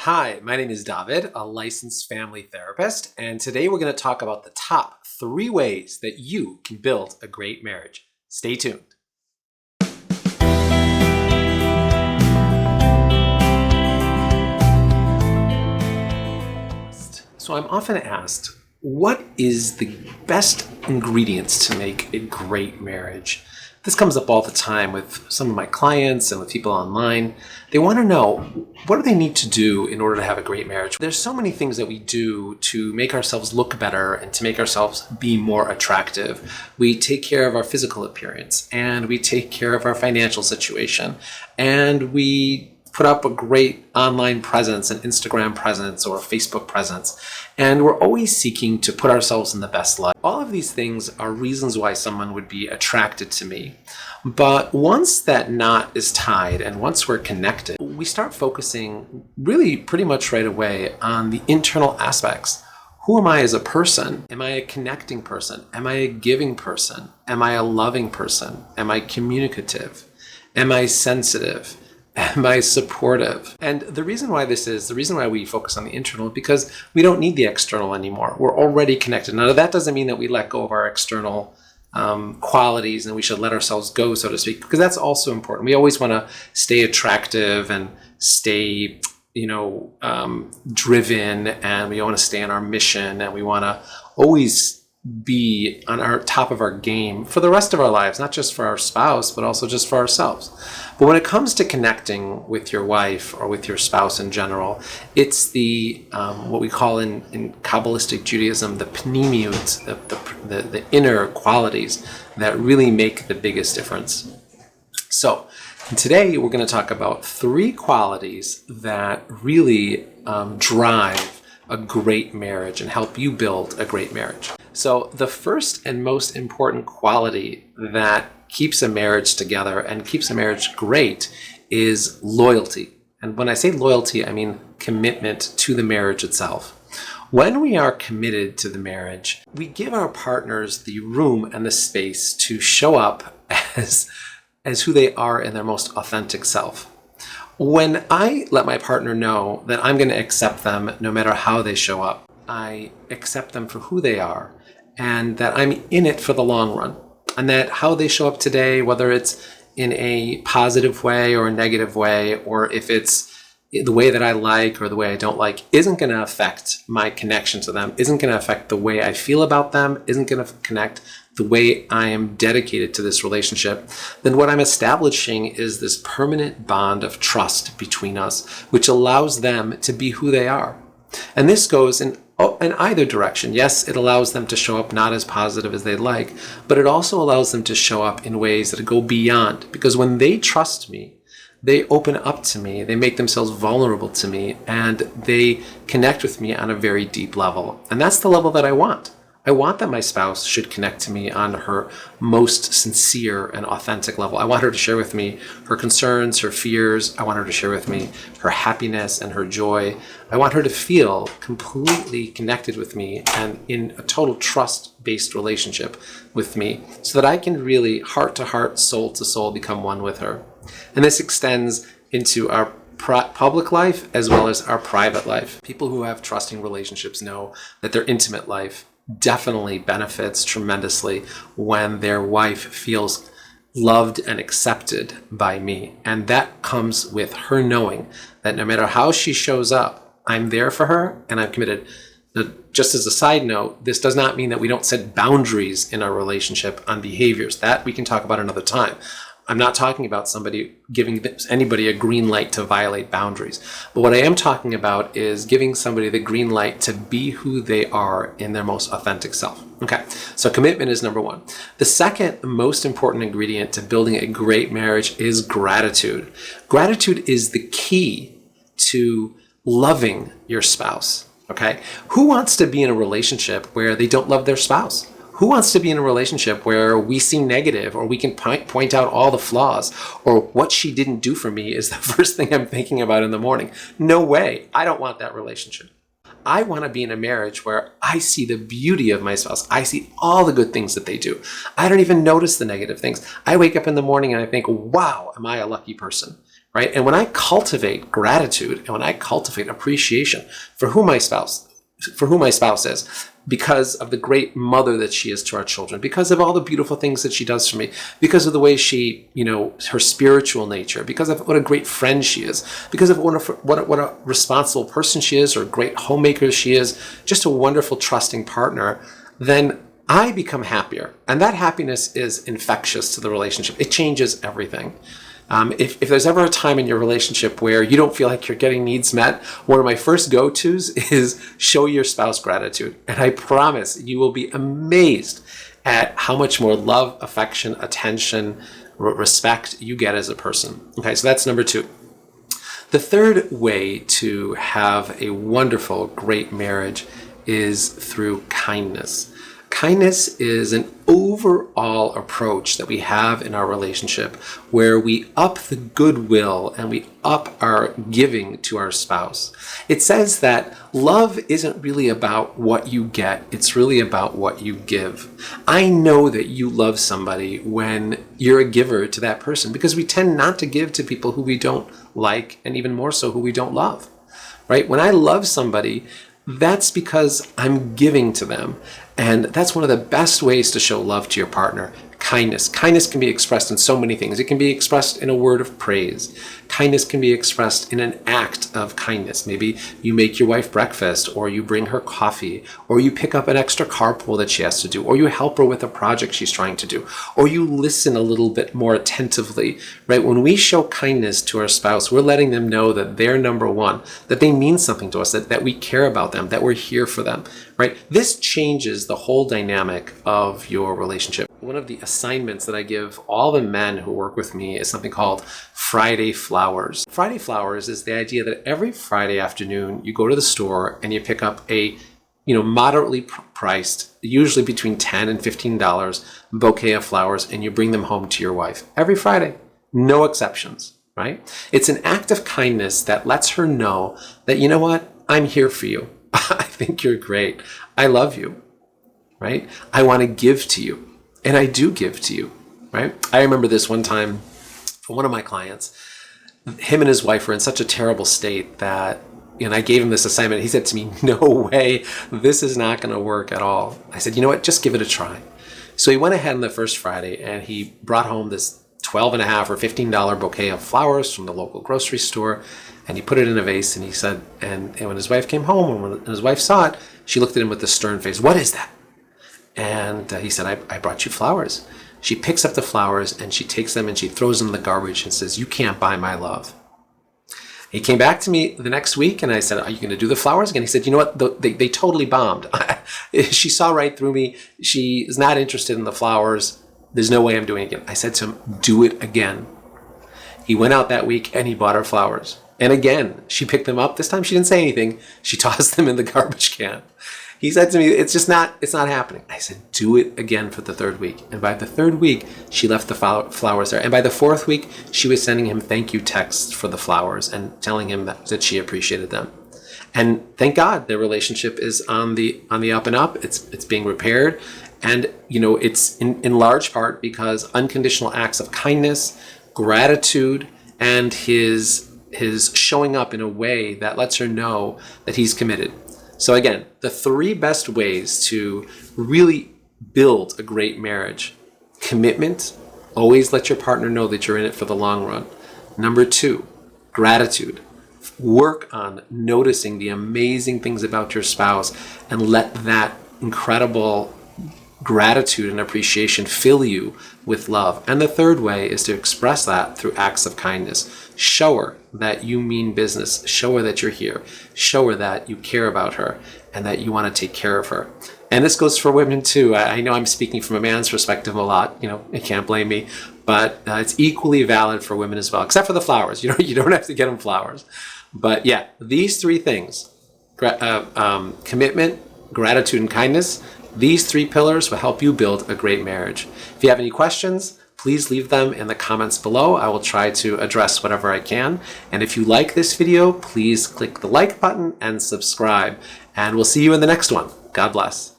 Hi, my name is David, a licensed family therapist, and today we're going to talk about the top 3 ways that you can build a great marriage. Stay tuned. So I'm often asked, what is the best ingredients to make a great marriage? This comes up all the time with some of my clients and with people online. They want to know, what do they need to do in order to have a great marriage? There's so many things that we do to make ourselves look better and to make ourselves be more attractive. We take care of our physical appearance, and we take care of our financial situation, and we put up a great online presence, an Instagram presence or a Facebook presence, and we're always seeking to put ourselves in the best light. All of these things are reasons why someone would be attracted to me. But once that knot is tied and once we're connected, we start focusing really pretty much right away on the internal aspects. Who am I as a person? Am I a connecting person? Am I a giving person? Am I a loving person? Am I communicative? Am I sensitive? Am I supportive? And the reason why we focus on the internal, because we don't need the external anymore. We're already connected. Now, that doesn't mean that we let go of our external qualities and we should let ourselves go, so to speak, because that's also important. We always want to stay attractive and stay, driven, and we want to stay on our mission, and we want to always be on our top of our game for the rest of our lives, not just for our spouse, but also just for ourselves. But when it comes to connecting with your wife or with your spouse in general, it's the what we call in Kabbalistic Judaism, the pnimiut, the inner qualities that really make the biggest difference. So today we're going to talk about 3 qualities that really drive a great marriage and help you build a great marriage. So the first and most important quality that keeps a marriage together and keeps a marriage great is loyalty. And when I say loyalty, I mean commitment to the marriage itself. When we are committed to the marriage, we give our partners the room and the space to show up as who they are in their most authentic self. When I let my partner know that I'm going to accept them no matter how they show up, I accept them for who they are, and that I'm in it for the long run, and that how they show up today, whether it's in a positive way or a negative way, or if it's the way that I like or the way I don't like, isn't going to affect my connection to them, isn't going to affect the way I feel about them, isn't going to connect the way I am dedicated to this relationship, then what I'm establishing is this permanent bond of trust between us, which allows them to be who they are. And this goes in either direction. Yes, it allows them to show up not as positive as they'd like, but it also allows them to show up in ways that go beyond. Because when they trust me, they open up to me, they make themselves vulnerable to me, and they connect with me on a very deep level. And that's the level that I want. I want that my spouse should connect to me on her most sincere and authentic level. I want her to share with me her concerns, her fears. I want her to share with me her happiness and her joy. I want her to feel completely connected with me and in a total trust-based relationship with me, so that I can really heart-to-heart, soul-to-soul become one with her. And this extends into our public life as well as our private life. People who have trusting relationships know that their intimate life definitely benefits tremendously when their wife feels loved and accepted by me. And that comes with her knowing that no matter how she shows up, I'm there for her and I'm committed. Now, just as a side note, this does not mean that we don't set boundaries in our relationship on behaviors. That we can talk about another time. I'm not talking about somebody giving anybody a green light to violate boundaries. But what I am talking about is giving somebody the green light to be who they are in their most authentic self. Okay, so commitment is number 1. The second most important ingredient to building a great marriage is gratitude. Gratitude is the key to loving your spouse. Okay, who wants to be in a relationship where they don't love their spouse? Who wants to be in a relationship where we seem negative, or we can point out all the flaws, or what she didn't do for me is the first thing I'm thinking about in the morning? No way. I don't want that relationship. I want to be in a marriage where I see the beauty of my spouse. I see all the good things that they do. I don't even notice the negative things. I wake up in the morning and I think, wow, am I a lucky person? right? And when I cultivate gratitude and when I cultivate appreciation for who my spouse is, because of the great mother that she is to our children, because of all the beautiful things that she does for me, because of the way she, her spiritual nature, because of what a great friend she is, because of what a responsible person she is, or a great homemaker she is, just a wonderful, trusting partner, then I become happier. And that happiness is infectious to the relationship. It changes everything. If there's ever a time in your relationship where you don't feel like you're getting needs met, one of my first go-tos is show your spouse gratitude. And I promise you will be amazed at how much more love, affection, attention, respect you get as a person. Okay, so that's number 2. The third way to have a wonderful, great marriage is through kindness. Kindness is an overall approach that we have in our relationship where we up the goodwill and we up our giving to our spouse. It says that love isn't really about what you get, it's really about what you give. I know that you love somebody when you're a giver to that person, because we tend not to give to people who we don't like, and even more so who we don't love, right? When I love somebody, that's because I'm giving to them. And that's one of the best ways to show love to your partner. Kindness. Kindness can be expressed in so many things. It can be expressed in a word of praise. Kindness can be expressed in an act of kindness. Maybe you make your wife breakfast, or you bring her coffee, or you pick up an extra carpool that she has to do, or you help her with a project she's trying to do, or you listen a little bit more attentively, right? When we show kindness to our spouse, we're letting them know that they're number one, that they mean something to us, that we care about them, that we're here for them, right? This changes the whole dynamic of your relationship. One of the assignments that I give all the men who work with me is something called Friday Flowers. Friday Flowers is the idea that every Friday afternoon you go to the store and you pick up a moderately priced, usually between $10 and $15 bouquet of flowers, and you bring them home to your wife. Every Friday, no exceptions, right? It's an act of kindness that lets her know that, you know what, I'm here for you. I think you're great. I love you, right? I want to give to you. And I do give to you, right? I remember this one time for one of my clients. Him and his wife were in such a terrible state that, I gave him this assignment. He said to me, no way, this is not going to work at all. I said, you know what, just give it a try. So he went ahead on the first Friday and he brought home this $12.50 or $15 bouquet of flowers from the local grocery store, and he put it in a vase, and he said, and when his wife came home, and when his wife saw it, she looked at him with a stern face. What is that? And he said, I brought you flowers. She picks up the flowers and she takes them and she throws them in the garbage and says, you can't buy my love. He came back to me the next week and I said, are you going to do the flowers again? He said, you know what? They totally bombed. She saw right through me. She is not interested in the flowers. There's no way I'm doing it again. I said to him, do it again. He went out that week and he bought her flowers. And again, she picked them up. This time she didn't say anything. She tossed them in the garbage can. He said to me, it's not happening. I said, do it again for the third week. And by the third week, she left the flowers there. And by the fourth week, she was sending him thank you texts for the flowers and telling him that she appreciated them. And thank God their relationship is on the up and up. It's being repaired. And, it's in large part because unconditional acts of kindness, gratitude, and his showing up in a way that lets her know that he's committed. So again, the 3 best ways to really build a great marriage: commitment, always let your partner know that you're in it for the long run. Number 2, gratitude. Work on noticing the amazing things about your spouse and let that incredible gratitude and appreciation fill you with love. And the third way is to express that through acts of kindness. Show her that you mean business. Show her that you're here. Show her that you care about her and that you want to take care of her. And this goes for women too. I know I'm speaking from a man's perspective a lot. You can't blame me. But it's equally valid for women as well, except for the flowers. You don't have to get them flowers. But yeah, these 3 things, commitment, gratitude, and kindness, these 3 pillars will help you build a great marriage. If you have any questions, please leave them in the comments below. I will try to address whatever I can. And if you like this video, please click the like button and subscribe. And we'll see you in the next one. God bless.